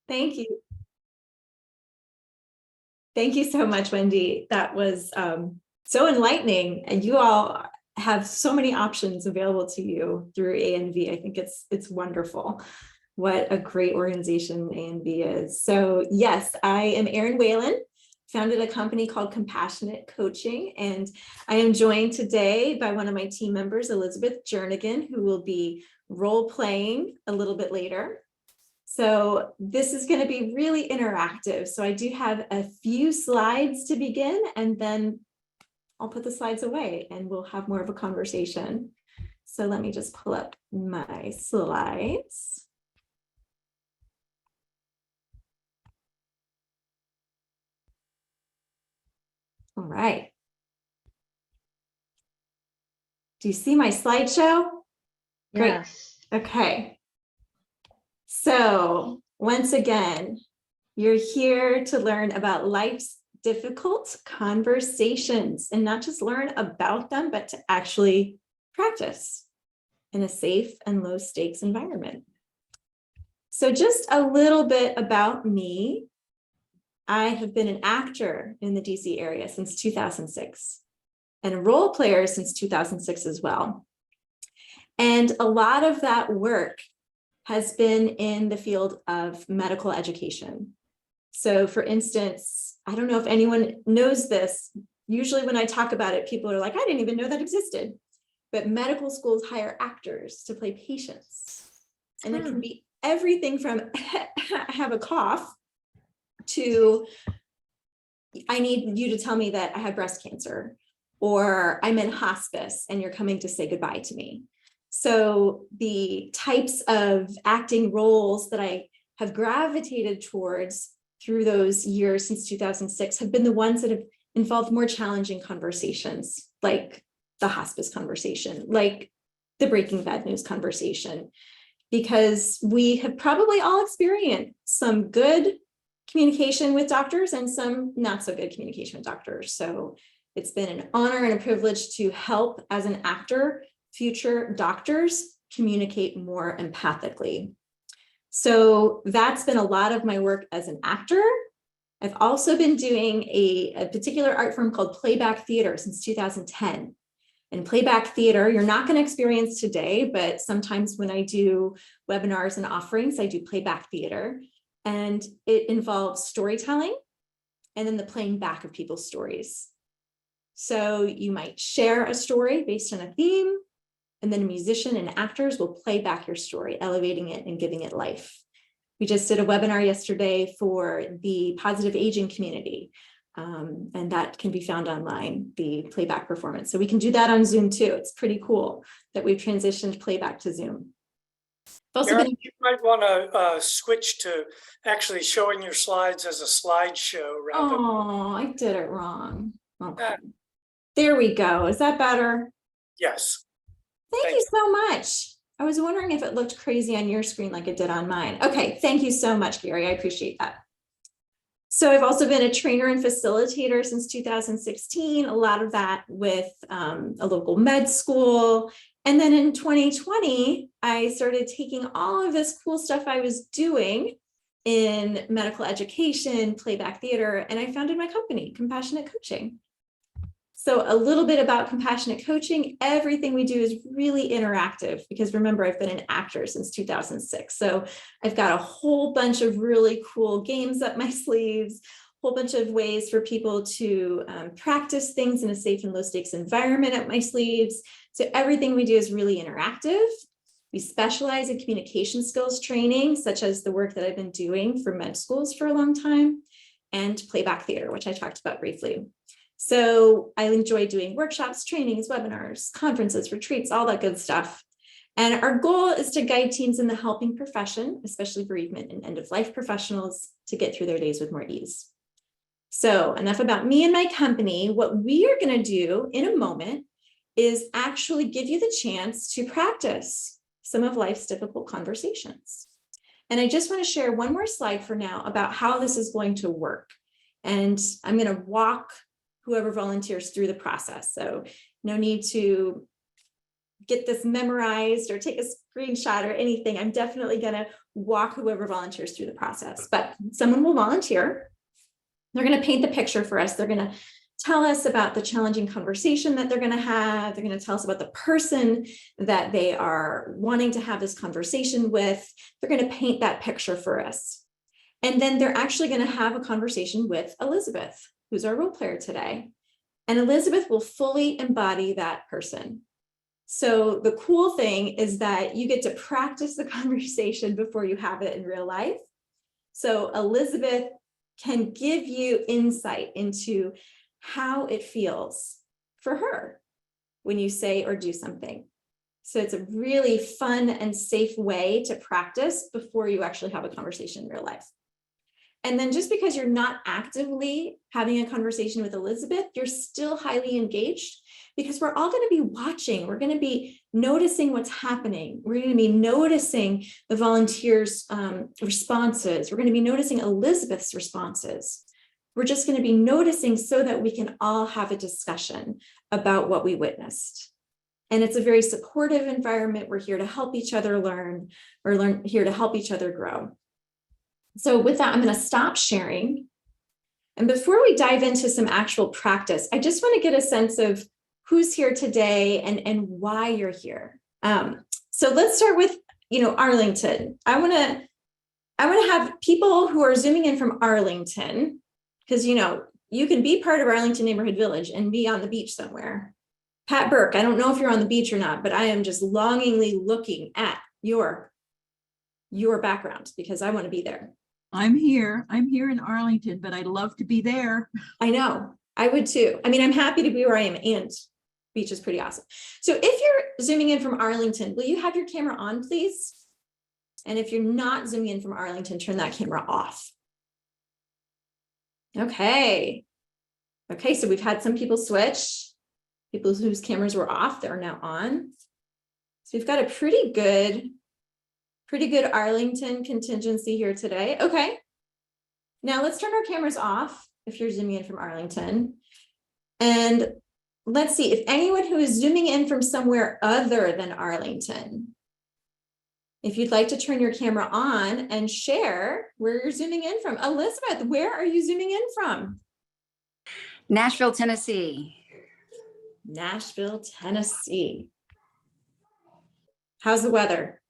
Thank you. Thank you so much, Wendy. That was so enlightening. And you all have so many options available to you through ANV. I think it's wonderful. What a great organization ANV is. So yes, I am Erin Whelan, founded a company called Compassionate Coaching, and I am joined today by one of my team members, Elizabeth Jernigan, who will be role playing a little bit later. So this is going to be really interactive. So I do have a few slides to begin, and then I'll put the slides away and we'll have more of a conversation. So let me just pull up my slides. All right. Do you see my slideshow? Yes. Great. Okay. So once again, you're here to learn about life's difficult conversations, and not just learn about them, but to actually practice in a safe and low stakes environment. So just a little bit about me. I have been an actor in the DC area since 2006 and a role player since 2006 as well. And a lot of that work has been in the field of medical education. So for instance, I don't know if anyone knows this. Usually when I talk about it, people are like, I didn't even know that existed. But medical schools hire actors to play patients. And it can be everything from I have a cough to I need you to tell me that I have breast cancer, or I'm in hospice and you're coming to say goodbye to me. So the types of acting roles that I have gravitated towards through those years since 2006 have been the ones that have involved more challenging conversations, like the hospice conversation, like the Breaking Bad news conversation, because we have probably all experienced some good communication with doctors and some not so good communication with doctors. So it's been an honor and a privilege to help as an actor future doctors communicate more empathically. So that's been a lot of my work as an actor. I've also been doing a particular art form called playback theater since 2010. And playback theater, you're not going to experience today, but sometimes when I do webinars and offerings, I do playback theater. And it involves storytelling and then the playing back of people's stories. So you might share a story based on a theme, and then a musician and actors will play back your story, elevating it and giving it life. We just did a webinar yesterday for the positive aging community, and that can be found online, the playback performance. So we can do that on Zoom too. It's pretty cool that we've transitioned playback to Zoom. Erin, you might want to switch to actually showing your slides as a slideshow. Oh, I did it wrong. Okay. There we go. Is that better? Yes. Thank you so much. I was wondering if it looked crazy on your screen like it did on mine. Okay, thank you so much, Gary. I appreciate that. So I've also been a trainer and facilitator since 2016, a lot of that with a local med school. And then in 2020, I started taking all of this cool stuff I was doing in medical education, playback theater, and I founded my company, Compassionate Coaching. So a little bit about Compassionate Coaching. Everything we do is really interactive because remember, I've been an actor since 2006. So I've got a whole bunch of really cool games up my sleeves, a whole bunch of ways for people to practice things in a safe and low stakes environment up my sleeves. So everything we do is really interactive. We specialize in communication skills training, such as the work that I've been doing for med schools for a long time, and playback theater, which I talked about briefly. So I enjoy doing workshops, trainings, webinars, conferences, retreats, all that good stuff. And our goal is to guide teams in the helping profession, especially bereavement and end-of-life professionals, to get through their days with more ease. So enough about me and my company. What we are going to do in a moment is actually give you the chance to practice some of life's difficult conversations. And I just want to share one more slide for now about how this is going to work. And I'm going to walk whoever volunteers through the process. So no need to get this memorized or take a screenshot or anything. I'm definitely going to walk whoever volunteers through the process, but someone will volunteer. They're going to paint the picture for us. They're going to tell us about the challenging conversation that they're going to have. They're going to tell us about the person that they are wanting to have this conversation with. They're going to paint that picture for us. And then they're actually going to have a conversation with Elizabeth, who's our role player today. And Elizabeth will fully embody that person. So the cool thing is that you get to practice the conversation before you have it in real life. So Elizabeth can give you insight into how it feels for her when you say or do something. So it's a really fun and safe way to practice before you actually have a conversation in real life. And then just because you're not actively having a conversation with Elizabeth, you're still highly engaged because we're all going to be watching. We're going to be noticing what's happening. We're going to be noticing the volunteers' responses. We're going to be noticing Elizabeth's responses. We're just going to be noticing so that we can all have a discussion about what we witnessed. And it's a very supportive environment. We're here to help each other learn. We're here to help each other grow. So with that, I'm going to stop sharing. And before we dive into some actual practice, I just want to get a sense of who's here today and why you're here. So let's start with, Arlington. I want to have people who are zooming in from Arlington, because, you can be part of Arlington Neighborhood Village and be on the beach somewhere. Pat Burke, I don't know if you're on the beach or not, but I am just longingly looking at your background because I want to be there. I'm here in Arlington, but I'd love to be there. I know, I would too. I mean, I'm happy to be where I am, and beach is pretty awesome. So if you're zooming in from Arlington, will you have your camera on, please? And if you're not zooming in from Arlington, turn that camera off. Okay. Okay, so we've had some people switch. People whose cameras were off, they're now on. So we've got a pretty good Arlington contingency here today. Okay. Now let's turn our cameras off if you're zooming in from Arlington. And let's see if anyone who is zooming in from somewhere other than Arlington, if you'd like to turn your camera on and share where you're zooming in from. Elizabeth, where are you zooming in from? Nashville, Tennessee. Nashville, Tennessee. How's the weather?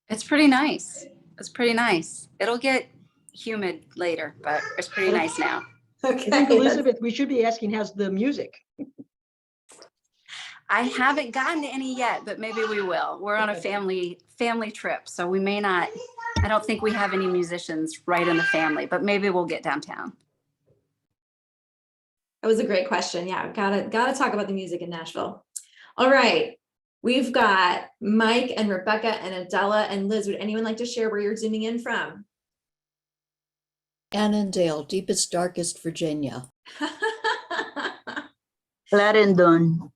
It's pretty nice. It's pretty nice. It'll get humid later, but it's pretty nice now. Okay. I think, Elizabeth, we should be asking, how's the music? I haven't gotten any yet, but maybe we will. We're on a family trip, so we may not. I don't think we have any musicians right in the family, but maybe we'll get downtown. That was a great question. Yeah, gotta talk about the music in Nashville. All right. We've got Mike and Rebecca and Adela and Liz. Would anyone like to share where you're zooming in from? Annandale, deepest, darkest Virginia. Clarendon.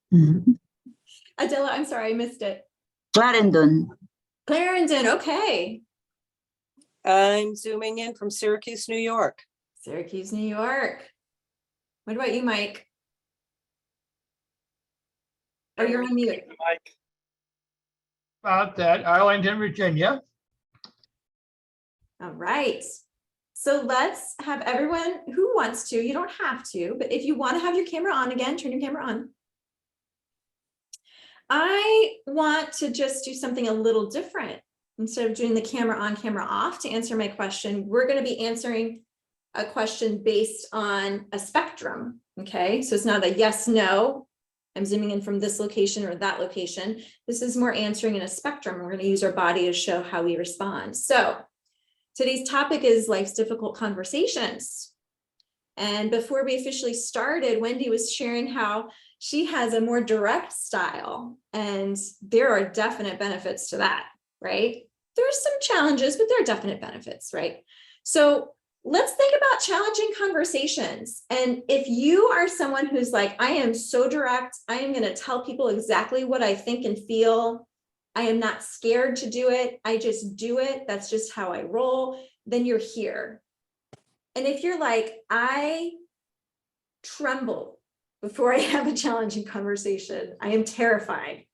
Adela, I'm sorry, I missed it. Clarendon. Clarendon, okay. I'm zooming in from Syracuse, New York. Syracuse, New York. What about you, Mike? Oh, you're on mute. Mike. About that, Arlington, Virginia. All right. So let's have everyone who wants to, you don't have to, but if you want to have your camera on again, turn your camera on. I want to just do something a little different. Instead of doing the camera on, camera off to answer my question, we're going to be answering a question based on a spectrum. Okay, so it's not a yes, no. I'm zooming in from this location or that location. This is more answering in a spectrum. We're going to use our body to show how we respond. So today's topic is life's difficult conversations. And before we officially started, Wendy was sharing how she has a more direct style, and there are definite benefits to that, right? There's some challenges, but there are definite benefits, right? So let's think about challenging conversations. And if you are someone who's like, I am so direct, I am going to tell people exactly what I think and feel. I am not scared to do it. I just do it. That's just how I roll. Then you're here. And if you're like, I tremble before I have a challenging conversation, I am terrified,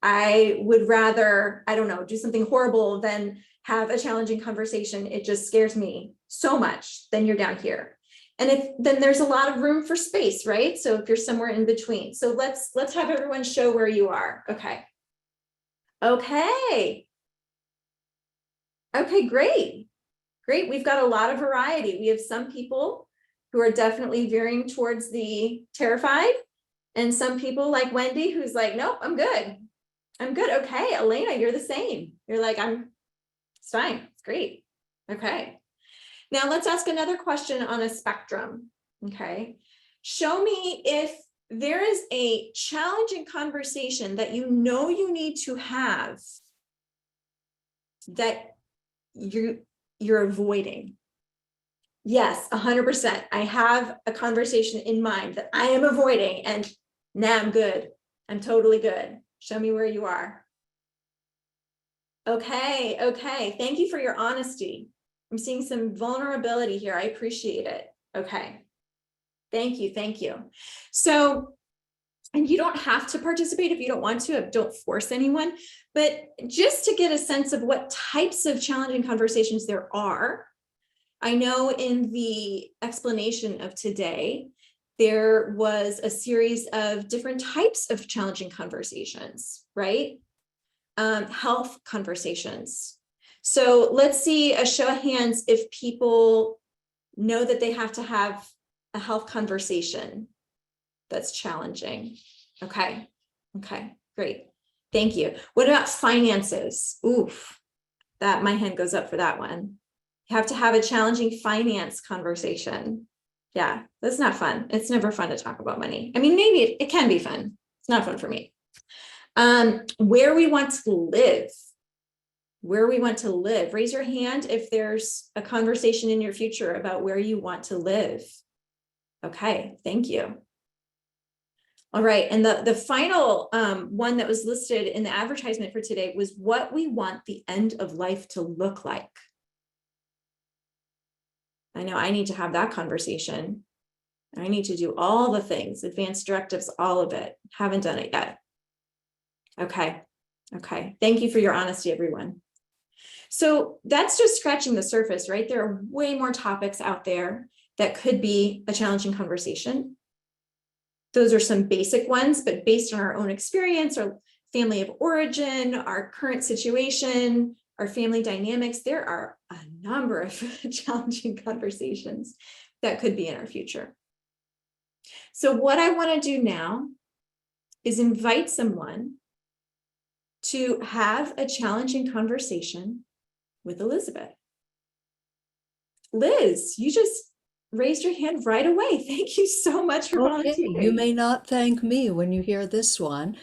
I would rather, I don't know, do something horrible than have a challenging conversation. It just scares me so much. Then you're down here. And then there's a lot of room for space, right? So if you're somewhere in between. So let's have everyone show where you are. Okay. Okay. Okay, great. Great. We've got a lot of variety. We have some people who are definitely veering towards the terrified, and some people like Wendy, who's like, nope, I'm good. I'm good. Okay, Elena, you're the same. You're like, it's fine. It's great. Okay. Now let's ask another question on a spectrum. Okay. Show me if there is a challenging conversation that you know you need to have that you're avoiding. Yes, 100%. I have a conversation in mind that I am avoiding, and now I'm good. I'm totally good. Show me where you are. Okay, okay. Thank you for your honesty. I'm seeing some vulnerability here. I appreciate it. Okay. Thank you, thank you. So, and you don't have to participate if you don't want to. Don't force anyone, but just to get a sense of what types of challenging conversations there are. I know in the explanation of today, there was a series of different types of challenging conversations, right? Health conversations. So let's see a show of hands if people know that they have to have a health conversation that's challenging. Okay, okay, great. Thank you. What about finances? Oof, that my hand goes up for that one. You have to have a challenging finance conversation. Yeah, that's not fun. It's never fun to talk about money. I mean, maybe it can be fun. It's not fun for me. Where we want to live. Where we want to live. Raise your hand if there's a conversation in your future about where you want to live. Okay, thank you. All right, and the final one that was listed in the advertisement for today was what we want the end of life to look like. I know I need to have that conversation. I need to do all the things, advanced directives, all of it. Haven't done it yet. Okay, okay. Thank you for your honesty, everyone. So that's just scratching the surface, right? There are way more topics out there that could be a challenging conversation. Those are some basic ones, but based on our own experience, our family of origin, our current situation, our family dynamics, there are a number of challenging conversations that could be in our future. So what I want to do now is invite someone to have a challenging conversation with Elizabeth. Liz, you just raised your hand right away. Thank you so much for volunteering. You may not thank me when you hear this one.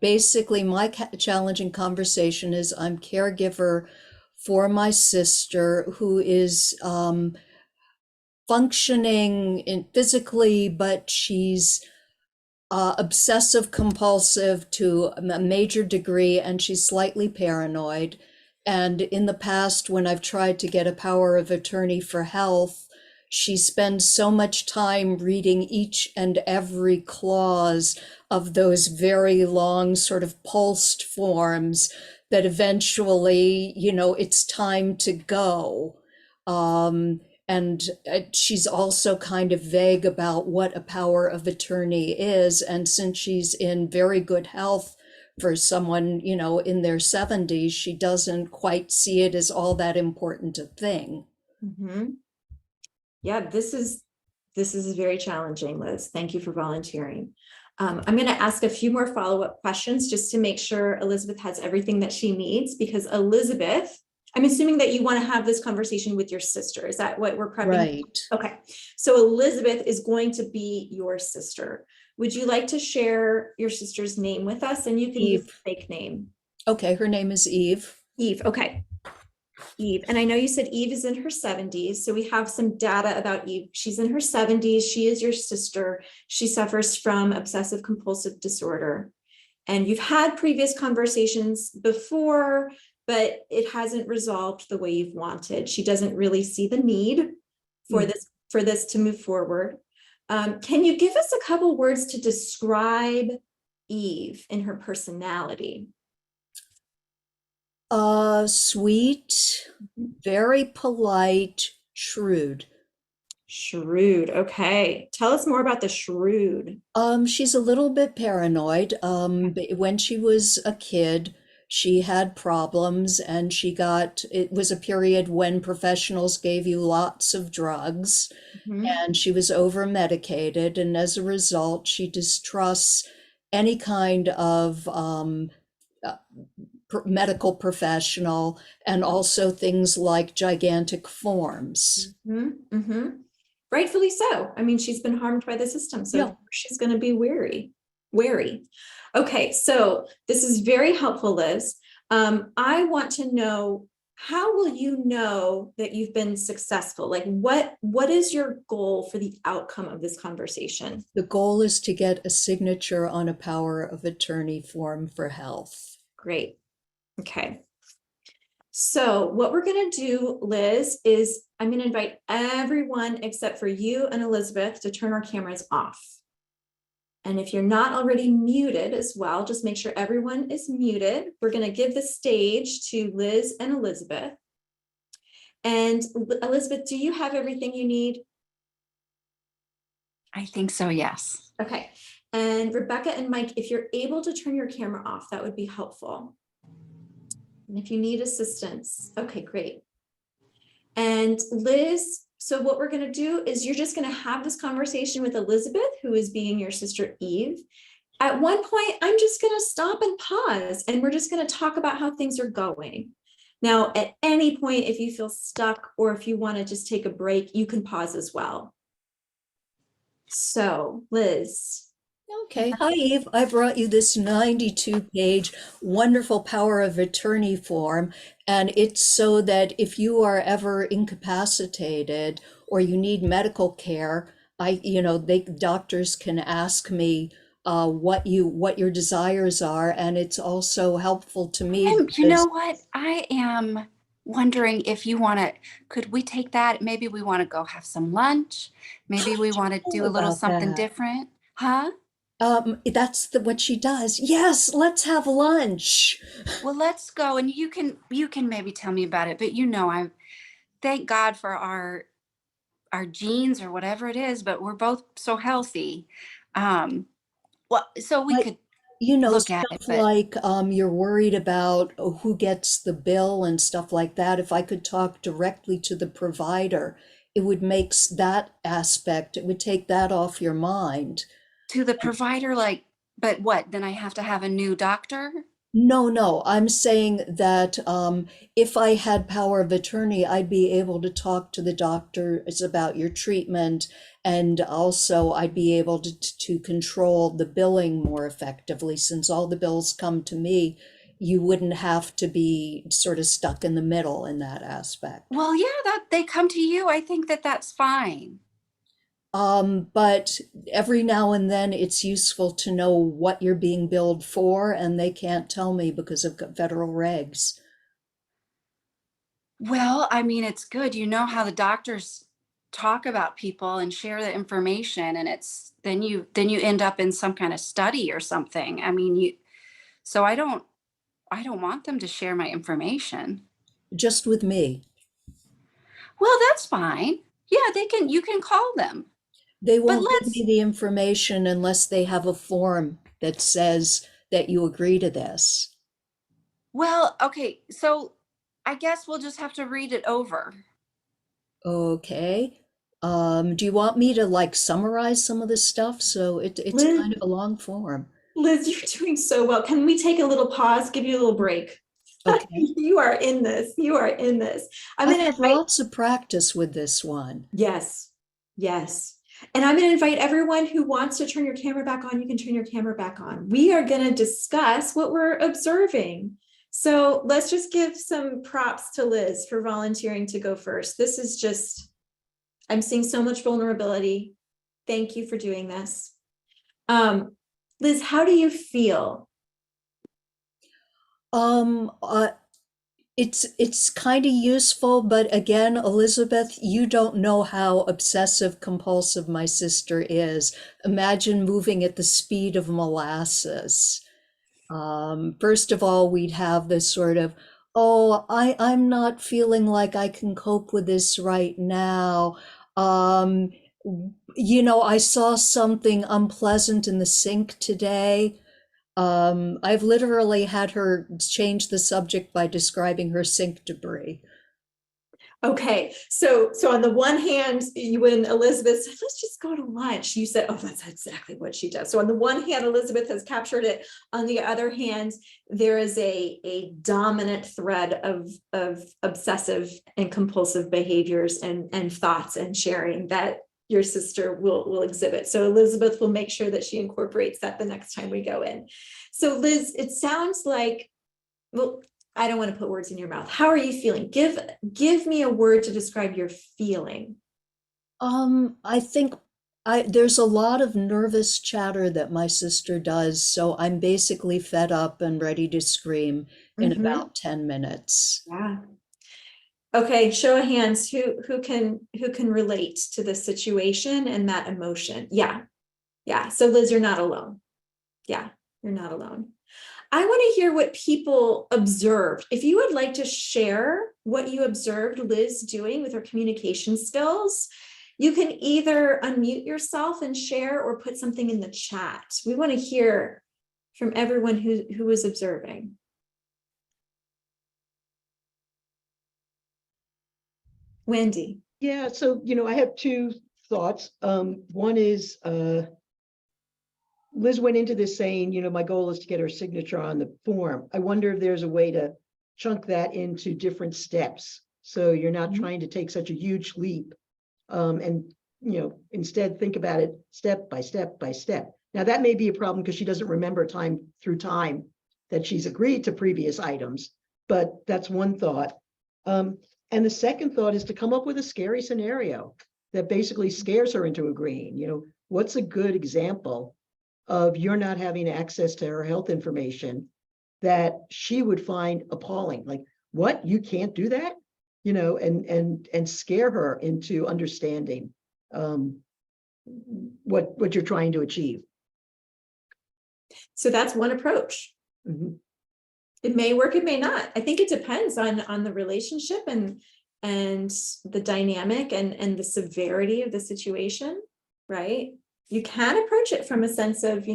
Basically, my challenging conversation is I'm caregiver for my sister who is functioning physically, but she's obsessive compulsive to a major degree, and she's slightly paranoid. And in the past, when I've tried to get a power of attorney for health, she spends so much time reading each and every clause of those very long sort of pulsed forms that eventually, you know, it's time to go. And she's also kind of vague about what a power of attorney is. And since she's in very good health for someone, you know, in their 70s, she doesn't quite see it as all that important a thing. Mm-hmm. Yeah, this is very challenging, Liz. Thank you for volunteering. I'm going to ask a few more follow-up questions just to make sure Elizabeth has everything that she needs, because Elizabeth, I'm assuming that you want to have this conversation with your sister. Is that what we're prepping? Right. Okay. So Elizabeth is going to be your sister. Would you like to share your sister's name with us? And you can use a fake name. Okay, her name is Eve. Eve, okay. Eve, and I know you said Eve is in her 70s, so we have some data about Eve. She's in her 70s. She is your sister. She suffers from obsessive compulsive disorder. And you've had previous conversations before, but it hasn't resolved the way you've wanted. She doesn't really see the need for this to move forward. Can you give us a couple words to describe Eve in her personality? Sweet, very polite, shrewd. Shrewd. Okay. Tell us more about the shrewd. She's a little bit paranoid. When she was a kid, she had problems and it was a period when professionals gave you lots of drugs Mhm. and she was over medicated. And as a result, she distrusts any kind of uh, medical professional and also things like gigantic forms. Rightfully so. I mean, she's been harmed by the system, so of Yeah. course she's going to be wary. Okay, so this is very helpful, Liz. I want to know, how will you know that you've been successful? Like, what is your goal for the outcome of this conversation? The goal is to get a signature on a power of attorney form for health. Great. Okay. So what we're going to do, Liz, is I'm going to invite everyone except for you and Elizabeth to turn our cameras off. And if you're not already muted as well, just make sure everyone is muted. We're going to give the stage to Liz and Elizabeth. And Elizabeth, do you have everything you need? I think so, yes. Okay. And Rebecca and Mike, if you're able to turn your camera off, that would be helpful. And if you need assistance, okay, great. And Liz, so what we're going to do is you're just going to have this conversation with Elizabeth, who is being your sister Eve. At one point, I'm just going to stop and pause, and we're just going to talk about how things are going. Now, at any point, if you feel stuck or if you want to just take a break, you can pause as well. So, Liz. Okay, hi Eve. I brought you this 92-page wonderful power of attorney form, and it's so that if you are ever incapacitated or you need medical care, doctors can ask me what your desires are, and it's also helpful to me. You know what? I am wondering if you want to, could we take that? Maybe we want to go have some lunch. Maybe we want to do a little about something that? different. Huh? That's what she does. Yes, let's have lunch. Well, let's go, and you can maybe tell me about it. But I thank God for our genes or whatever it is. But we're both so healthy. Well, so we could look at it. Stuff But like you're worried about who gets the bill and stuff like that. If I could talk directly to the provider, it would make that aspect, it would take that off your mind. to the provider, but what? Then I have to have a new doctor? No, I'm saying that if I had power of attorney, I'd be able to talk to the doctors about your treatment, and also I'd be able to control the billing more effectively. Since all the bills come to me, you wouldn't have to be sort of stuck in the middle in that aspect. Well, yeah, that they come to you. I think that's fine. But every now and then it's useful to know what you're being billed for, and they can't tell me because of federal regs. Well, I mean, it's good. You know how the doctors talk about people and share the information, and it's then you end up in some kind of study or something. I mean, so I don't want them to share my information. Just with me. Well, that's fine. Yeah, you can call them. They won't give me the information unless they have a form that says that you agree to this. Well, okay, so I guess we'll just have to read it over. Okay. Do you want me to summarize some of this stuff? So it's Liz, kind of a long form. Liz, you're doing so well. Can we take a little pause, give you a little break? Okay. You are in this. You are in this. I've had lots of practice with this one. Yes. And I'm going to invite everyone who wants to turn your camera back on. You can turn your camera back on. We are going to discuss what we're observing. So let's just give some props to Liz for volunteering to go first. This is just, I'm seeing so much vulnerability. Thank you for doing this. Liz, how do you feel? It's kind of useful, but again, Elizabeth, you don't know how obsessive compulsive my sister is. Imagine moving at the speed of molasses. First of all, we'd have this sort of, oh, I'm not feeling like I can cope with this right now. Um, I saw something unpleasant in the sink today. I've literally had her change the subject by describing her sink debris. Okay, so on the one hand, when Elizabeth said, let's just go to lunch, you said, oh, that's exactly what she does. So on the one hand, Elizabeth has captured it. On the other hand, there is a dominant thread of obsessive and compulsive behaviors and thoughts and sharing that your sister will exhibit. So Elizabeth will make sure that she incorporates that the next time we go in. So Liz, it sounds like, well, I don't want to put words in your mouth. How are you feeling? Give me a word to describe your feeling. I think there's a lot of nervous chatter that my sister does, so I'm basically fed up and ready to scream in about 10 minutes. Yeah. Okay, show of hands, who can relate to this situation and that emotion? Yeah. Yeah. So Liz, you're not alone. Yeah, you're not alone. I want to hear what people observed. If you would like to share what you observed Liz doing with her communication skills, you can either unmute yourself and share or put something in the chat. We want to hear from everyone who was observing. Wendy. Yeah, so, I have two thoughts. One is Liz went into this saying, my goal is to get her signature on the form. I wonder if there's a way to chunk that into different steps. So you're not trying to take such a huge leap and, instead think about it step by step by step. Now that may be a problem because she doesn't remember time that she's agreed to previous items, but that's one thought. And the second thought is to come up with a scary scenario that basically scares her into agreeing. What's a good example of you're not having access to her health information that she would find appalling? Like, what? You can't do that? And scare her into understanding what you're trying to achieve. So that's one approach. It may work, it may not. I think it depends on the relationship and the dynamic and the severity of the situation, right? You can approach it from a sense of,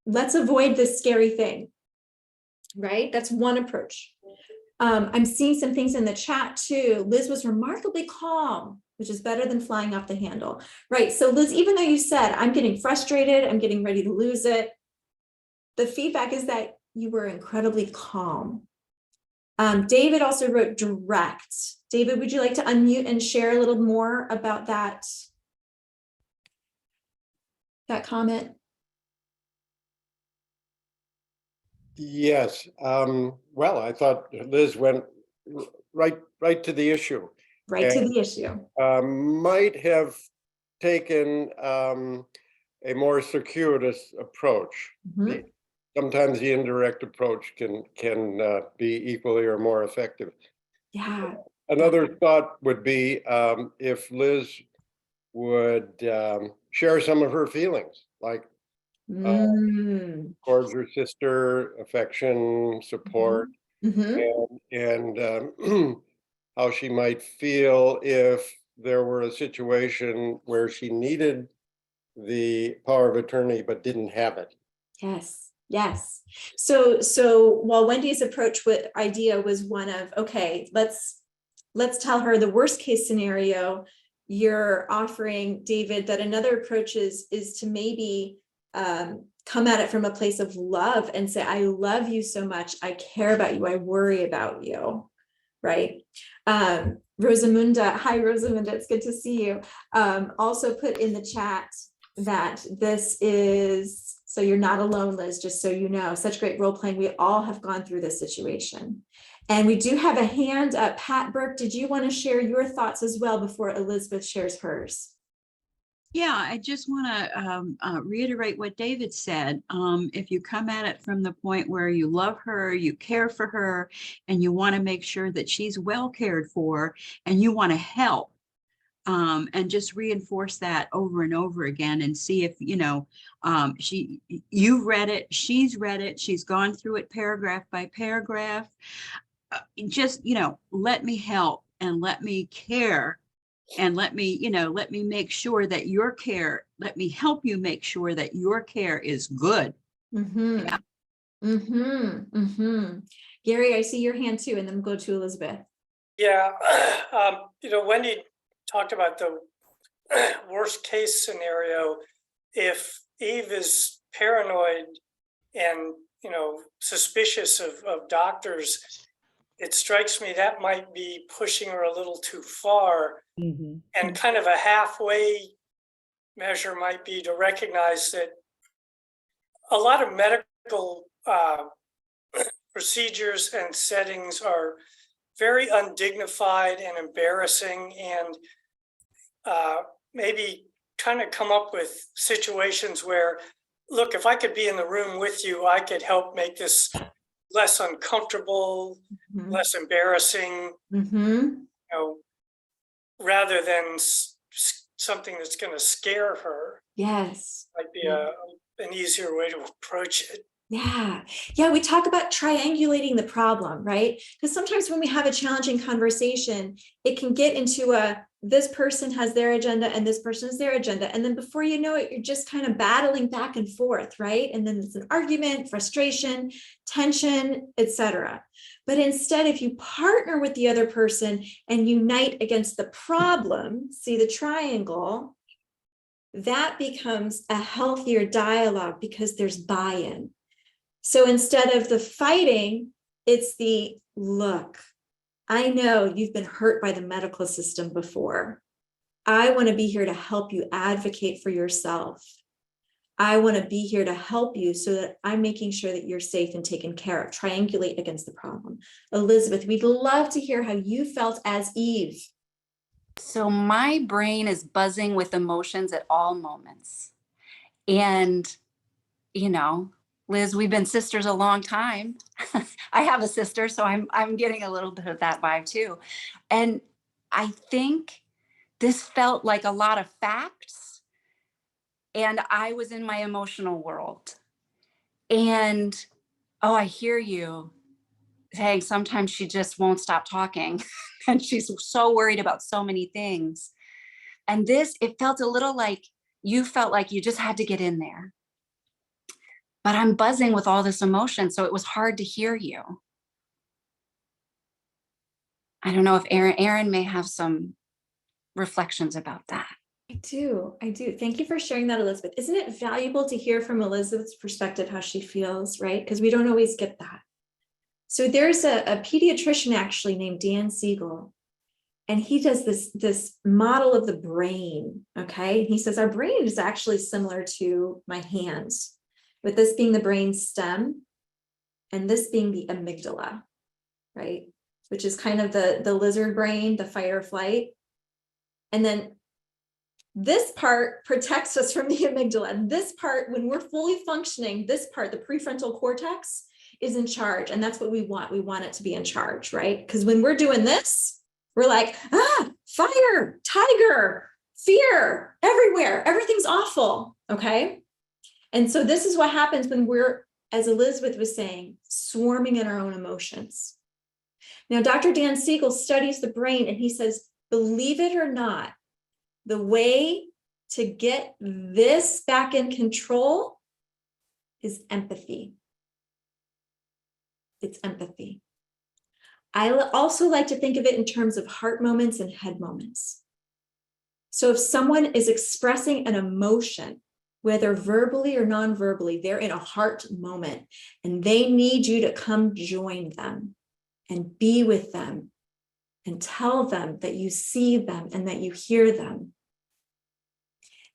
let's avoid this scary thing, right? That's one approach. I'm seeing some things in the chat too. Liz was remarkably calm, which is better than flying off the handle, right? So Liz, even though you said, I'm getting frustrated, I'm getting ready to lose it, the feedback is that you were incredibly calm. David also wrote direct. David, would you like to unmute and share a little more about that comment? Yes. Well, I thought Liz went right to the issue. Right to the issue. Might have taken a more circuitous approach. Sometimes the indirect approach can be equally or more effective. Yeah. Another thought would be if Liz would share some of her feelings, like towards her sister, affection, support, and how she might feel if there were a situation where she needed the power of attorney but didn't have it. Yes. Yes. So while Wendy's approach with idea was one of, okay, let's tell her the worst case scenario, you're offering, David, that another approach is to maybe come at it from a place of love and say, I love you so much. I care about you. I worry about you. Right. Rosamunda. Hi, Rosamunda. It's good to see you. Also put in the chat that this is, so you're not alone, Liz, just so you know, such great role playing. We all have gone through this situation. And we do have a hand up. Pat Burke, did you want to share your thoughts as well before Elizabeth shares hers? Yeah, I just want to reiterate what David said. If you come at it from the point where you love her, you care for her, and you want to make sure that she's well cared for, and you want to help, and just reinforce that over and over again, and see if, you've read it, she's read it, she's gone through it paragraph by paragraph. Just, let me help and let me care. And let me make sure that your care, let me help you make sure that your care is good. Mm-hmm. Yeah. Mm-hmm. Mm-hmm. Gary, I see your hand too, and then go to Elizabeth. Yeah, Wendy talked about the worst case scenario. If Eve is paranoid and, suspicious of doctors, it strikes me that might be pushing her a little too far. Mhm. And kind of a halfway measure might be to recognize that a lot of medical procedures and settings are very undignified and embarrassing, and maybe kind of come up with situations where, look, if I could be in the room with you, I could help make this less uncomfortable, Mm-hmm. less embarrassing, Mm-hmm. rather than something that's going to scare her. Yes. Might be an easier way to approach it. Yeah. Yeah. We talk about triangulating the problem, right? Because sometimes when we have a challenging conversation, it can get into this person has their agenda and this person has their agenda. And then before you know it, you're just kind of battling back and forth, right? And then it's an argument, frustration, tension, etc. But instead, if you partner with the other person and unite against the problem, see the triangle, that becomes a healthier dialogue because there's buy-in. So instead of the fighting, it's the look, I know you've been hurt by the medical system before. I want to be here to help you advocate for yourself. I want to be here to help you so that I'm making sure that you're safe and taken care of. Triangulate against the problem. Elizabeth, we'd love to hear how you felt as Eve. So my brain is buzzing with emotions at all moments. And, Liz, we've been sisters a long time. I have a sister, so I'm getting a little bit of that vibe too. And I think this felt like a lot of facts, and I was in my emotional world. And, I hear you saying sometimes she just won't stop talking and she's so worried about so many things. And it felt a little like you felt like you just had to get in there. But I'm buzzing with all this emotion, so it was hard to hear you. I don't know if Erin may have some reflections about that. I do. Thank you for sharing that, Elizabeth. Isn't it valuable to hear from Elizabeth's perspective how she feels, right? Because we don't always get that. So there's a pediatrician actually named Dan Siegel, and he does this model of the brain, okay? He says our brain is actually similar to my hands, with this being the brain stem and this being the amygdala, right? Which is kind of the lizard brain, the fight or flight. And then this part protects us from the amygdala. This part, when we're fully functioning, this part, the prefrontal cortex, is in charge. And that's what we want. We want it to be in charge, right? Because when we're doing this, we're like, fire, tiger, fear, everywhere. Everything's awful, okay? And so this is what happens when we're, as Elizabeth was saying, swarming in our own emotions. Now, Dr. Dan Siegel studies the brain, and he says, believe it or not, the way to get this back in control is empathy. It's empathy. I also like to think of it in terms of heart moments and head moments. So if someone is expressing an emotion, whether verbally or non-verbally, they're in a heart moment and they need you to come join them and be with them and tell them that you see them and that you hear them.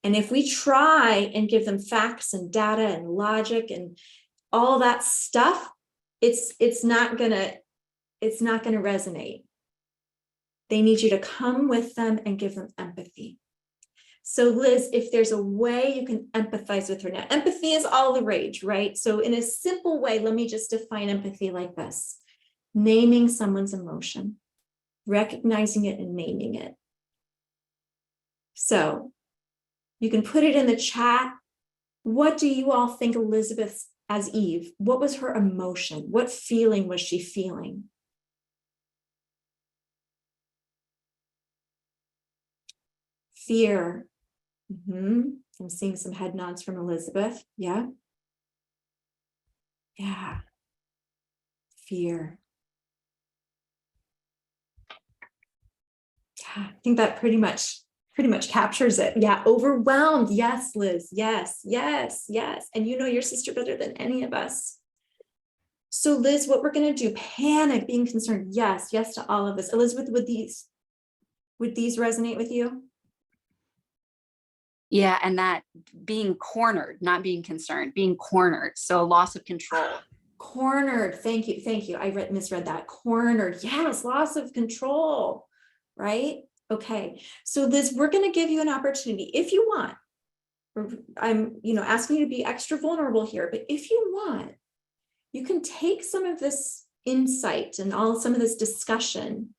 And if we try and give them facts and data and logic and all that stuff, it's not gonna resonate. They need you to come with them and give them empathy. So Liz, if there's a way you can empathize with her now, empathy is all the rage, right? So in a simple way, let me just define empathy like this: naming someone's emotion, recognizing it and naming it. So you can put it in the chat. What do you all think Elizabeth as Eve? What was her emotion? What feeling was she feeling? Fear. I'm seeing some head nods from Elizabeth. Yeah. Yeah. Fear. Yeah, I think that pretty much captures it. Yeah. Overwhelmed. Yes, Liz. Yes, yes, yes. And you know your sister better than any of us. So Liz, what we're going to do, panic, being concerned. Yes, yes to all of this. Elizabeth, would these resonate with you? Yeah, and that being cornered, not being concerned, being cornered. So loss of control. Cornered. Thank you. Thank you. I misread that. Cornered. Yes, loss of control. Right? Okay. So Liz, we're going to give you an opportunity if you want. I'm, asking you to be extra vulnerable here, but if you want, you can take some of this insight and some of this discussion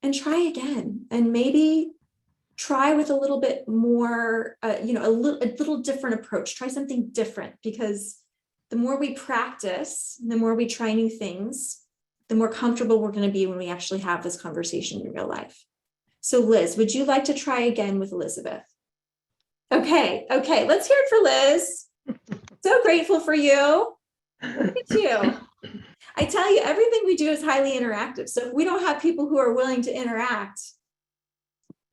and try again, and maybe try with a little bit more, a little different approach. Try something different, because the more we practice, the more we try new things, the more comfortable we're going to be when we actually have this conversation in real life. So Liz, would you like to try again with Elizabeth? Okay, let's hear it for Liz. So grateful for you. Look at you. I tell you, everything we do is highly interactive. So if we don't have people who are willing to interact,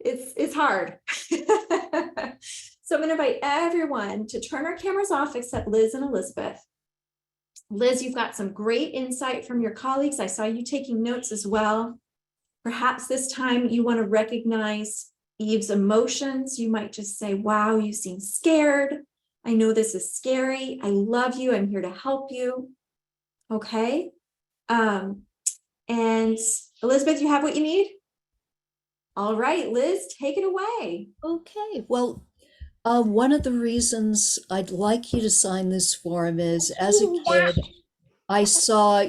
it's hard. So I'm going to invite everyone to turn our cameras off except Liz and Elizabeth. Liz, you've got some great insight from your colleagues. I saw you taking notes as well. Perhaps this time you want to recognize Eve's emotions. You might just say, wow, you seem scared. I know this is scary. I love you. I'm here to help you. Okay. And Elizabeth, you have what you need? All right, Liz, take it away. Okay, well, one of the reasons I'd like you to sign this form is, as a kid, I saw,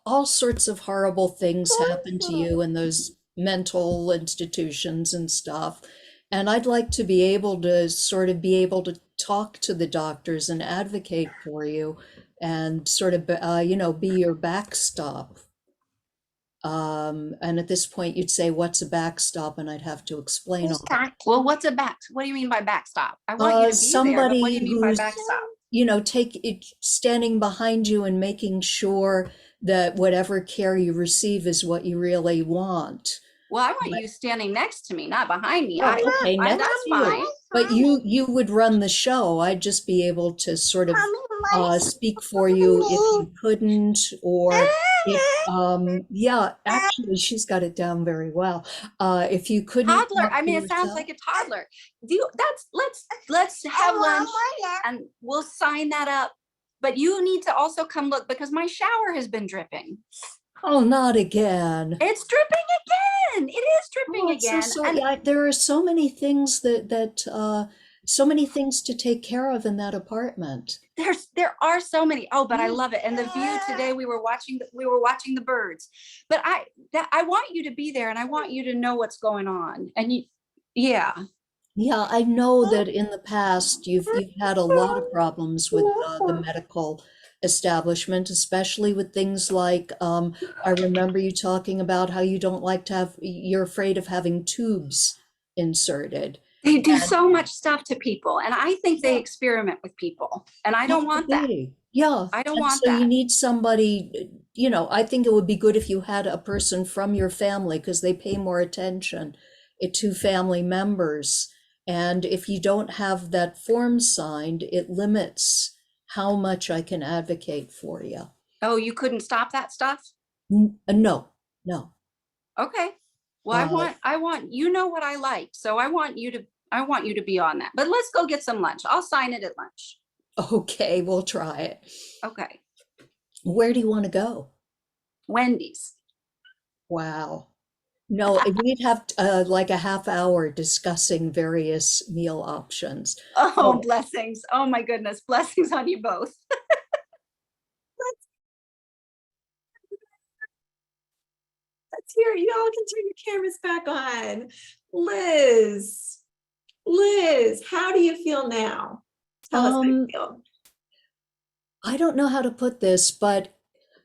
all sorts of horrible things happen to you in those mental institutions and stuff. And I'd like to be able to talk to the doctors and advocate for you and be your backstop. And at this point you'd say, what's a backstop? And I'd have to explain all that. Well, what do you mean by backstop? I want you to be there, but what do you mean by backstop? Standing behind you and making sure that whatever care you receive is what you really want. Well, I want you standing next to me, not behind me. Okay, that's fine. But you would run the show. I'd just be able to sort of speak for you if you couldn't, or actually she's got it down very well. If you couldn't. Toddler. I mean, it sounds like a toddler. Let's have lunch and we'll sign that up. But you need to also come look, because my shower has been dripping. Oh, not again. It's dripping again. It is dripping again. So sorry. There are so many things so many things to take care of in that apartment. There are so many. Oh, but I love it. And the view today, we were watching the birds. But I want you to be there, and I want you to know what's going on. And yeah, I know that in the past you've had a lot of problems with the medical establishment, especially with things like I remember you talking about how you're afraid of having tubes inserted. They do so much stuff to people, and I think they experiment with people, and I don't want that. Yeah, I don't want that. So you need somebody, I think it would be good if you had a person from your family, because they pay more attention to family members. And if you don't have that form signed, it limits how much I can advocate for you. Oh, you couldn't stop that stuff? No. Okay. Well, I want, what I like. So I want you to be on that, but let's go get some lunch. I'll sign it at lunch. Okay, we'll try it. Okay. Where do you want to go? Wendy's. Wow. No, we'd have like a half hour discussing various meal options. Oh, Oh. blessings. Oh my goodness. Blessings on you both. Let's hear it. You all can turn your cameras back on. Liz, how do you feel now? Tell us how you feel. I don't know how to put this, but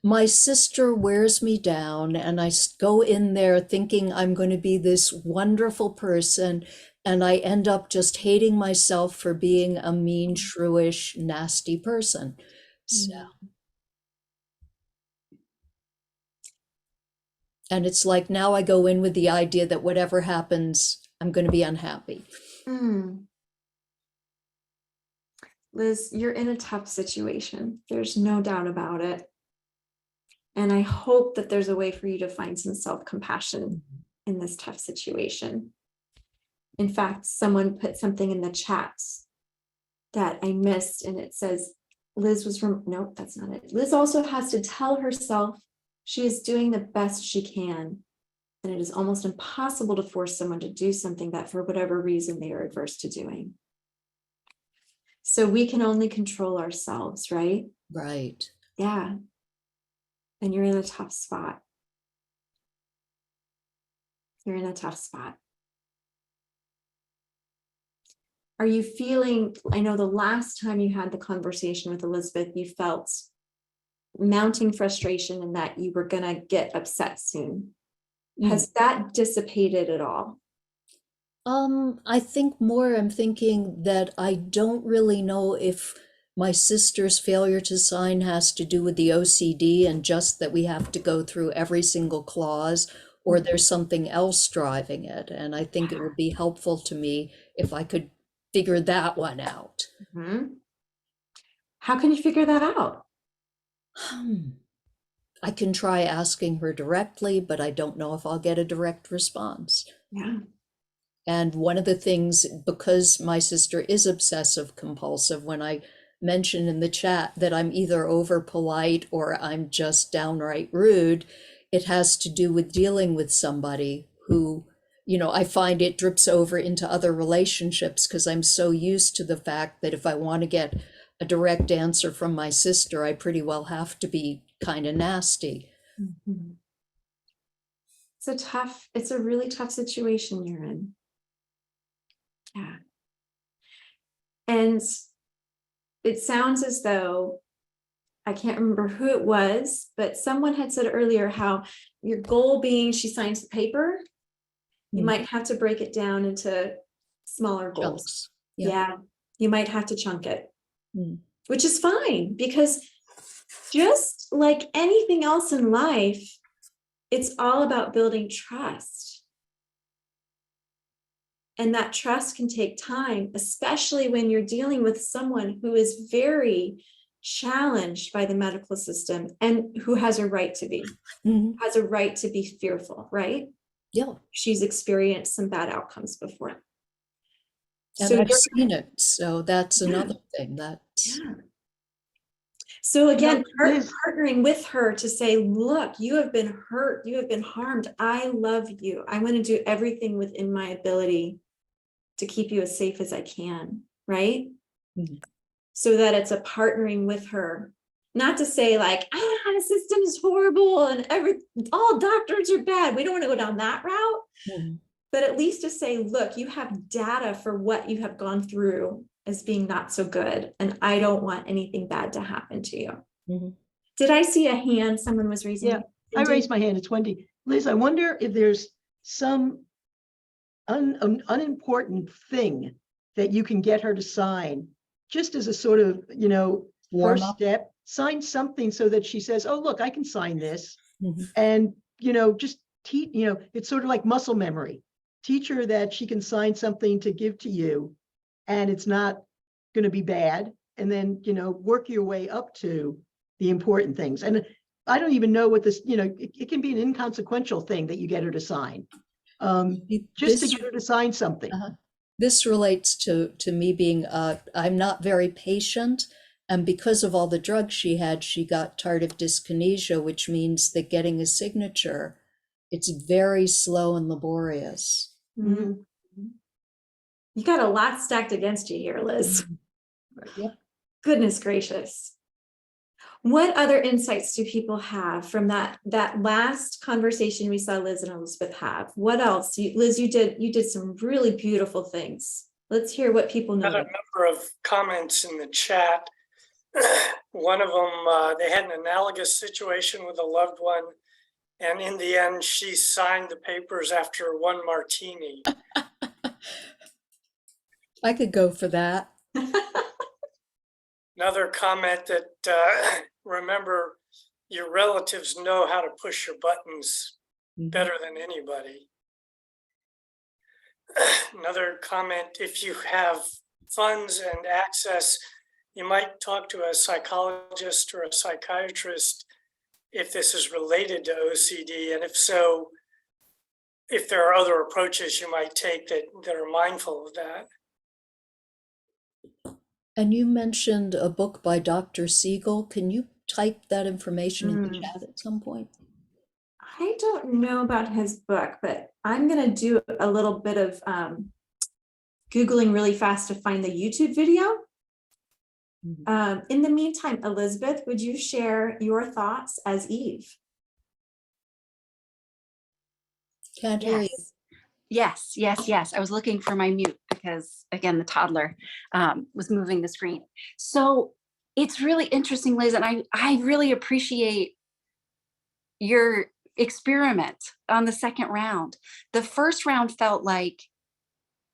my sister wears me down, and I go in there thinking I'm going to be this wonderful person, and I end up just hating myself for being a mean, shrewish, nasty person. So. And it's like now I go in with the idea that whatever happens, I'm going to be unhappy. Liz, you're in a tough situation. There's no doubt about it. And I hope that there's a way for you to find some self-compassion in this tough situation. In fact, someone put something in the chat that I missed, and it says, Liz was from, no, that's not it. Liz also has to tell herself she is doing the best she can. And it is almost impossible to force someone to do something that for whatever reason they are adverse to doing. So we can only control ourselves, right? Right. Yeah. And you're in a tough spot. You're in a tough spot. Are you feeling, I know the last time you had the conversation with Elizabeth, you felt mounting frustration and that you were going to get upset soon. Has that dissipated at all? I think more I'm thinking that I don't really know if my sister's failure to sign has to do with the OCD and just that we have to go through every single clause, or there's something else driving it. And I think it would be helpful to me if I could figure that one out. How can you figure that out? I can try asking her directly, but I don't know if I'll get a direct response. Yeah. And one of the things, because my sister is obsessive compulsive, when I mentioned in the chat that I'm either over polite or I'm just downright rude, it has to do with dealing with somebody who, you know, I find it drips over into other relationships because I'm so used to the fact that if I want to get a direct answer from my sister, I pretty well have to be kind of nasty. It's a really tough situation you're in. Yeah. And it sounds as though, I can't remember who it was, but someone had said earlier how your goal being she signs the paper, you might have to break it down into smaller goals. Chunks. Yeah. You might have to chunk it, which is fine, because just like anything else in life, it's all about building trust. And that trust can take time, especially when you're dealing with someone who is very challenged by the medical system and who has a right to be, has a right to be fearful, right? Yeah. She's experienced some bad outcomes before. And So I've seen it. So that's another thing. That's So again, Liz- partnering with her to say, look, you have been hurt, you have been harmed. I love you. I want to do everything within my ability to keep you as safe as I can, right? So that it's a partnering with her, not to say like, the system is horrible and all doctors are bad. We don't want to go down that route, but at least to say, look, you have data for what you have gone through as being not so good, and I don't want anything bad to happen to you. Did I see a hand? Someone was raising. Yeah, I raised my hand. It's Wendy. Liz, I wonder if there's some unimportant thing that you can get her to sign, just as a sort of, you know, first step. Sign something so that she says, oh, look, I can sign this. And, you know, just teach, you know, it's sort of like muscle memory. Teach her that she can sign something to give to you and it's not going to be bad. And then, you know, work your way up to the important things. And I don't even know what this, you know, it can be an inconsequential thing that you get her to sign. Just to get her to sign something. This relates to me being, I'm not very patient. And because of all the drugs she had, she got tardive dyskinesia, which means that getting a signature It's very slow and laborious. Mhm. You got a lot stacked against you here, Liz. Yep. Goodness gracious. What other insights do people have from that last conversation we saw Liz and Elizabeth have? What else? Liz, you did some really beautiful things. Let's hear what people Got a know. number of comments in the chat. One of them, they had an analogous situation with a loved one, and in the end, she signed the papers after one martini. I could go for that. Another comment that remember, your relatives know how to push your buttons better than anybody. Another comment, if you have funds and access, you might talk to a psychologist or a psychiatrist if this is related to OCD, and if so, if there are other approaches you might take that are mindful of that. And you mentioned a book by Dr. Siegel. Can you type that information in the chat at some point? I don't know about his book, but I'm going to do a little bit of Googling really fast to find the YouTube video. In the meantime, Elizabeth, would you share your thoughts as Eve? Can't hear you. Yes. I was looking for my mute because, again, the toddler was moving the screen. So it's really interesting, Liz, and I really appreciate your experiment on the second round. The first round felt like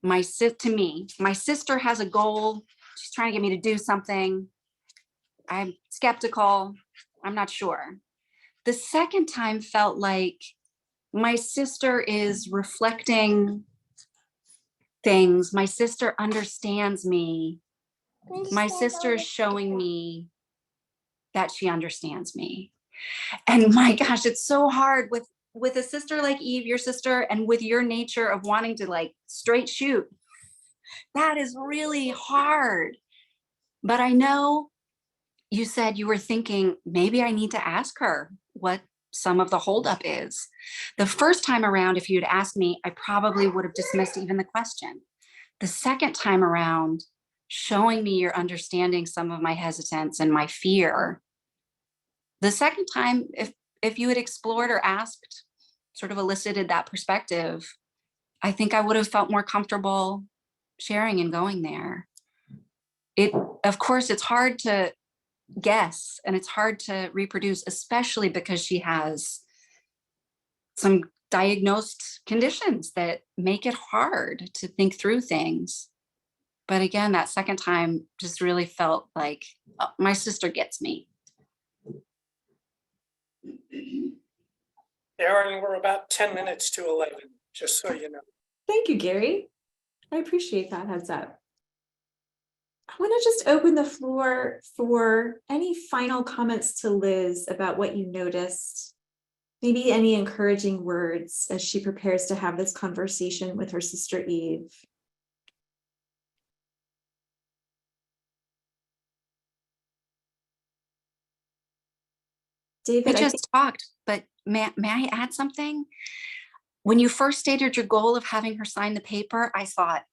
my sister has a goal. She's trying to get me to do something. I'm skeptical. I'm not sure. The second time felt like my sister is reflecting things. My sister understands me. My sister is showing me that she understands me. And my gosh, it's so hard with a sister like Eve, your sister, and with your nature of wanting to like straight shoot. That is really hard. But I know you said you were thinking, maybe I need to ask her what some of the holdup is. The first time around, if you'd asked me, I probably would have dismissed even the question. The second time around, showing me you're understanding some of my hesitance and my fear. The second time, if you had explored or asked, sort of elicited that perspective, I think I would have felt more comfortable sharing and going there. Of course, it's hard to guess and it's hard to reproduce, especially because she has some diagnosed conditions that make it hard to think through things. But again, that second time just really felt like, oh, my sister gets me. Erin, we're about 10 minutes to 11, just so you know. Thank you, Gary. I appreciate that heads up. I want to just open the floor for any final comments to Liz about what you noticed. Maybe any encouraging words as she prepares to have this conversation with her sister Eve. David, We just talked, but may I add something? When you first stated your goal of having her sign the paper, I thought,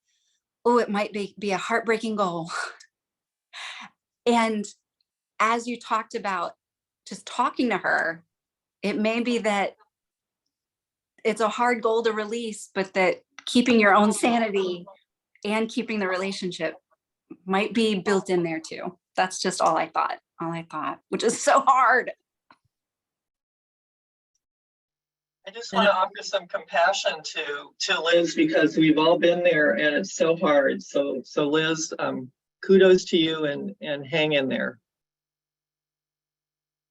oh, it might be a heartbreaking goal. And as you talked about just talking to her, it may be that it's a hard goal to release, but that keeping your own sanity and keeping the relationship might be built in there too. That's just all I thought, which is so hard. I just want to offer some compassion to Liz because we've all been there and it's so hard. So Liz, kudos to you and hang in there.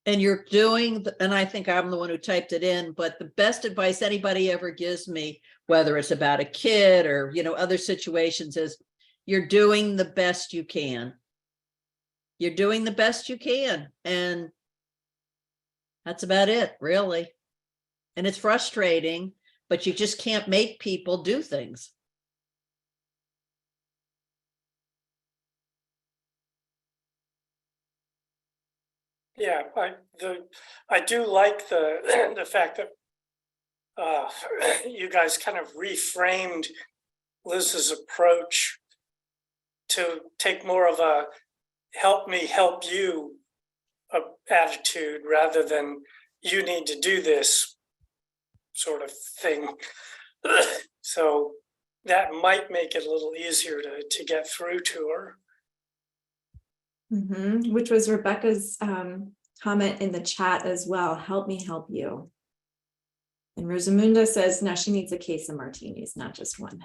And you're doing, and I think I'm the one who typed it in, but the best advice anybody ever gives me, whether it's about a kid or, other situations, is you're doing the best you can. You're doing the best you can. And that's about it, really. And it's frustrating, but you just can't make people do things. Yeah, I do like the the fact that you guys kind of reframed Liz's approach to take more of a help me help you attitude rather than you need to do this sort of thing. So that might make it a little easier to get through to her. Which was Rebecca's comment in the chat as well. Help me help you. And Rosamunda says now she needs a case of martinis, not just one.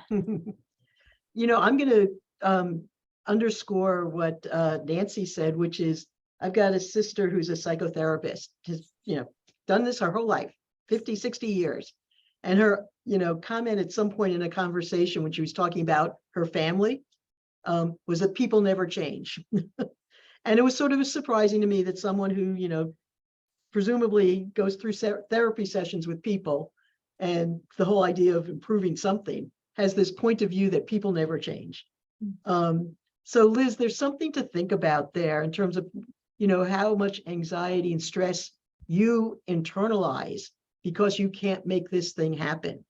You know, I'm going to underscore what Nancy said, which is I've got a sister who's a psychotherapist, has, you know, done this her whole life, 50, 60 years. And her, you know, comment at some point in a conversation when she was talking about her family was that people never change. And it was sort of surprising to me that someone who, you know, presumably goes through therapy sessions with people and the whole idea of improving something has this point of view that people never change. So Liz, there's something to think about there in terms of, you know, how much anxiety and stress you internalize because you can't make this thing happen.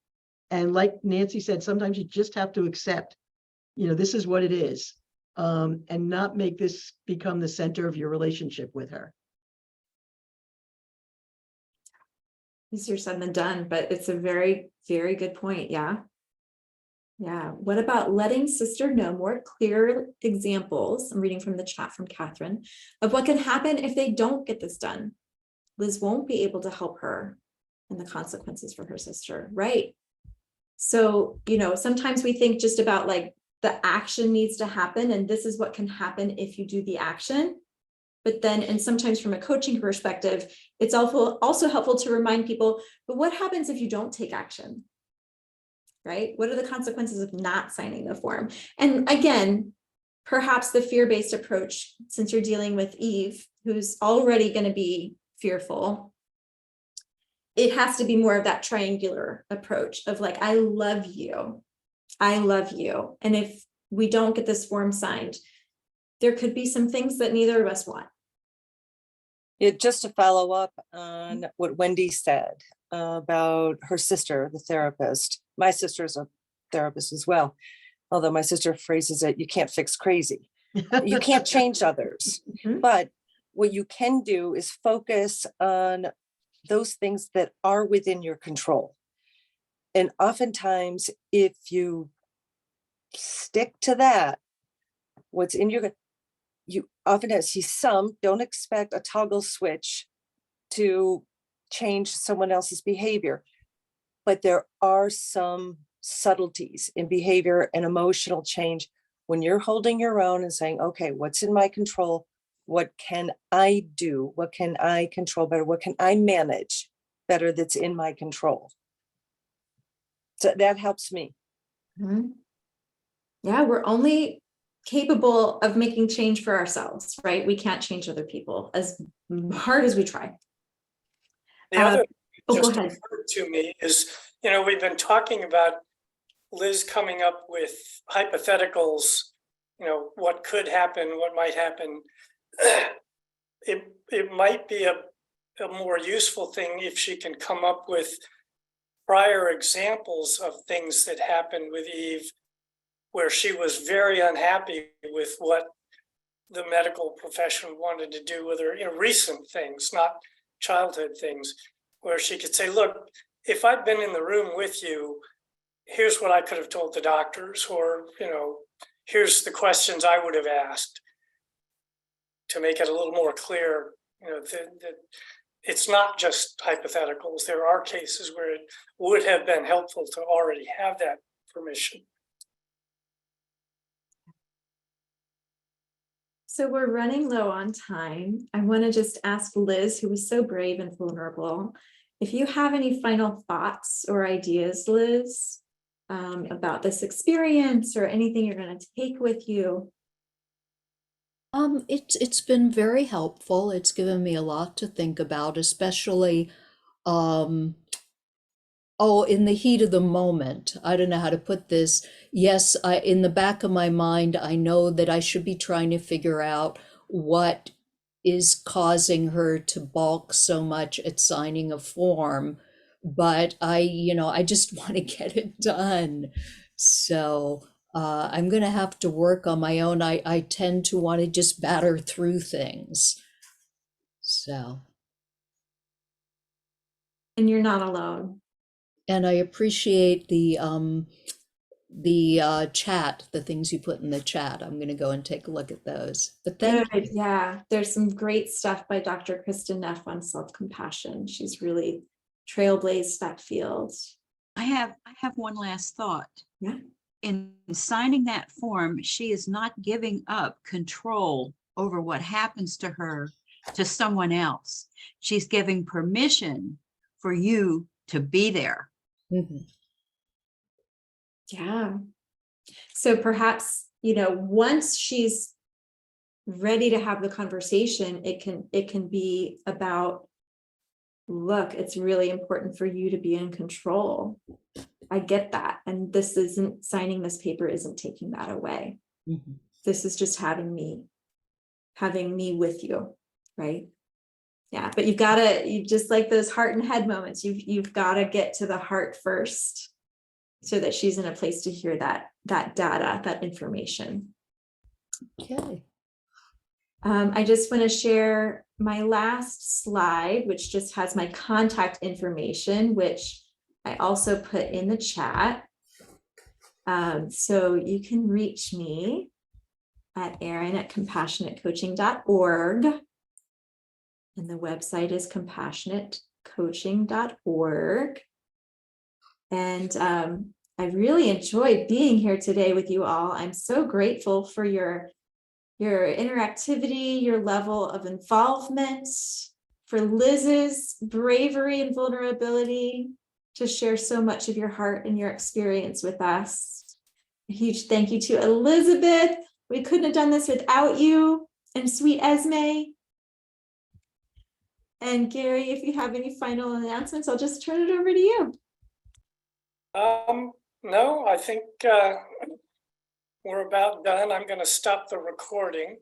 And like Nancy said, sometimes you just have to accept, you know, this is what it is, and not make this become the center of your relationship with her. Easier said than done, but it's a very, very good point. Yeah. Yeah. What about letting sister know more clear examples? I'm reading from the chat from Catherine of what can happen if they don't get this done. Liz won't be able to help her and the consequences for her sister. Right. So, you know, sometimes we think just about like the action needs to happen and this is what can happen if you do the action. But then, and sometimes from a coaching perspective, it's also helpful to remind people, but what happens if you don't take action? Right? What are the consequences of not signing the form? And again, perhaps the fear-based approach, since you're dealing with Eve, who's already going to be fearful, it has to be more of that triangular approach of like, I love you. I love you. And if we don't get this form signed, there could be some things that neither of us want. Yeah, just to follow up on what Wendy said about her sister, the therapist. My sister is a therapist as well, although my sister phrases it, you can't fix crazy. You can't change others. But what you can do is focus on those things that are within your control. And oftentimes, if you stick to that, what's in your, you often see some don't expect a toggle switch to change someone else's behavior, but there are some subtleties in behavior and emotional change when you're holding your own and saying, okay, what's in my control? What can I do? What can I control better? What can I manage better that's in my control? So that helps me. Yeah, we're only capable of making change for ourselves, right? We can't change other people as hard as we try. The other thing that just go ahead. occurred to me is, you know, we've been talking about Liz coming up with hypotheticals, you know, what could happen, what might happen. It might be a more useful thing if she can come up with prior examples of things that happened with Eve where she was very unhappy with what the medical profession wanted to do with her, you know, recent things, not childhood things, where she could say, look, if I'd been in the room with you, here's what I could have told the doctors, or, you know, here's the questions I would have asked, to make it a little more clear, you know, that it's not just hypotheticals. There are cases where it would have been helpful to already have that permission. So we're running low on time. I want to just ask Liz, who was so brave and vulnerable, if you have any final thoughts or ideas, Liz, about this experience or anything you're going to take with you. It's been very helpful. It's given me a lot to think about, especially in the heat of the moment. I don't know how to put this. Yes, in the back of my mind, I know that I should be trying to figure out what is causing her to balk so much at signing a form. but I just want to get it done. So I'm going to have to work on my own. I tend to want to just batter through things. So, And you're not alone. and I appreciate the chat, the things you put in the chat. I'm going to go and take a look at those. But thank Good. Yeah, there's some great stuff by Dr. Kristen Neff on self-compassion. She's really trailblazed that field. I have one last thought. Yeah. In signing that form, she is not giving up control over what happens to her to someone else. She's giving permission for you to be there. Mhm. Yeah. So perhaps, once she's ready to have the conversation, it can be about, look, it's really important for you to be in control. I get that. And signing this paper isn't taking that away. Mhm. This is just having me with you, right? Yeah, but you just like those heart and head moments, you've got to get to the heart first so that she's in a place to hear that data, that information. Okay. I just want to share my last slide, which just has my contact information, which I also put in the chat. So you can reach me at Erin@compassionatecoaching.org. And the website is compassionatecoaching.org. And I really enjoyed being here today with you all. I'm so grateful for your interactivity, your level of involvement, for Liz's bravery and vulnerability to share so much of your heart and your experience with us. A huge thank you to Elizabeth. We couldn't have done this without you, and sweet Esme. And Gary, if you have any final announcements, I'll just turn it over to you. No, I think we're about done. I'm going to stop the recording.